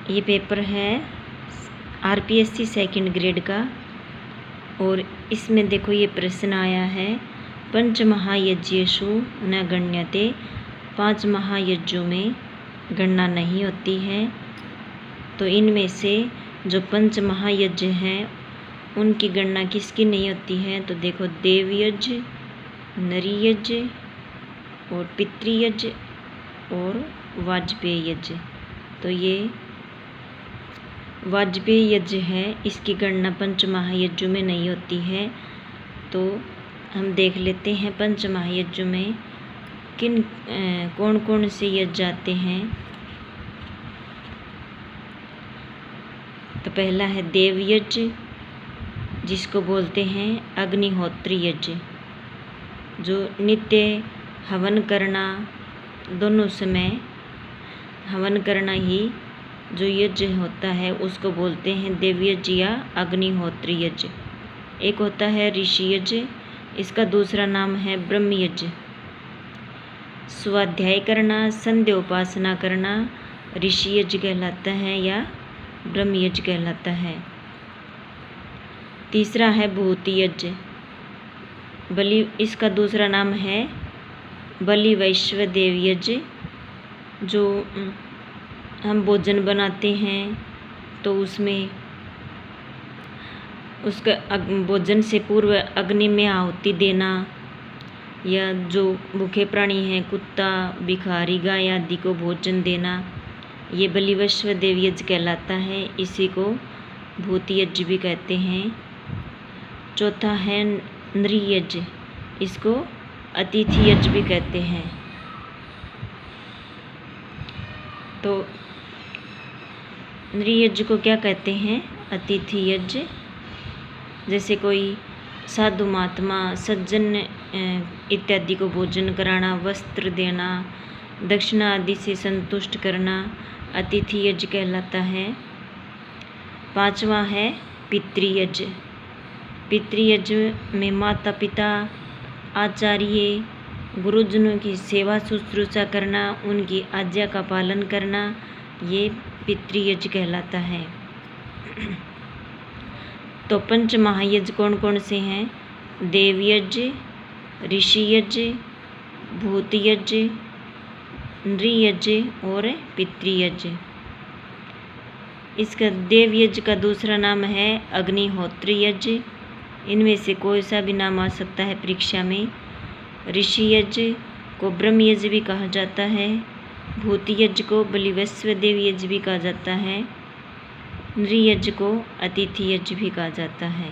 ये पेपर है RPSC second grade का और इसमें देखो ये प्रश्न आया है पंच महायज्ञेषु न गण्यते, 5 महायज्ञों में गणना नहीं होती है। तो इनमें से जो पंच महायज्ञ हैं उनकी गणना किसकी नहीं होती है। तो देखो देवयज्ञ, नरीयज्ञ और पितृयज्ञ और वाजपेय यज्ञ। तो ये वाजपेय यज्ञ है, इसकी गणना पंच महायज्ञों में नहीं होती है। तो हम देख लेते हैं पंच महायज्ञों में कौन कौन से यज्ञ आते हैं। तो पहला है देवयज्ञ, जिसको बोलते हैं अग्निहोत्री यज्ञ, जो नित्य हवन करना, दोनों समय हवन करना ही जो यज्ञ होता है उसको बोलते हैं देवयज्ञ या अग्निहोत्री यज्ञ। एक होता है ऋषि यज्ञ, इसका दूसरा नाम है ब्रह्म यज्ञ। स्वाध्याय करना, संध्या उपासना करना ऋषि यज्ञ कहलाता है या ब्रह्म यज्ञ कहलाता है। तीसरा है भूति यज्ञ, बलि, इसका दूसरा नाम है बलि वैश्वदेव यज्ञ। जो हम भोजन बनाते हैं तो उसमें उसका भोजन से पूर्व अग्नि में आहुति देना, या जो भूखे प्राणी हैं कुत्ता, भिखारी, गाय आदि को भोजन देना, ये बलि वैश्वदेव यज्ञ कहलाता है। इसी को भूति यज्ञ भी कहते हैं। चौथा है नृ यज्ञ, इसको अतिथि यज्ञ भी कहते हैं। तो नृ यज्ञ को क्या कहते हैं? अतिथि यज्ञ। जैसे कोई साधु महात्मा, सज्जन इत्यादि को भोजन कराना, वस्त्र देना, दक्षिणा आदि से संतुष्ट करना अतिथि यज्ञ कहलाता है। पांचवा है पितृयज्ञ। पितृयज्ञ में माता पिता, आचार्य, गुरुजनों की सेवा शुश्रूषा करना, उनकी आज्ञा का पालन करना, ये पितृयज्ञ कहलाता है। तो पंच महायज्ञ कौन कौन से हैं? देवयज्ञ, ऋषि यज्ञ, भूतयज्ञ, नृयज्ञ और पितृयज्ञ। इसका देवयज्ञ का दूसरा नाम है अग्निहोत्री यज्ञ। इनमें से कोई सा भी नाम आ सकता है परीक्षा में। ऋषि यज्ञ को ब्रह्म यज्ञ भी कहा जाता है, भूति यज्ञ को बलि वैश्वदेव यज्ञ भी कहा जाता है, नृ यज्ञ को अतिथि यज्ञ भी कहा जाता है।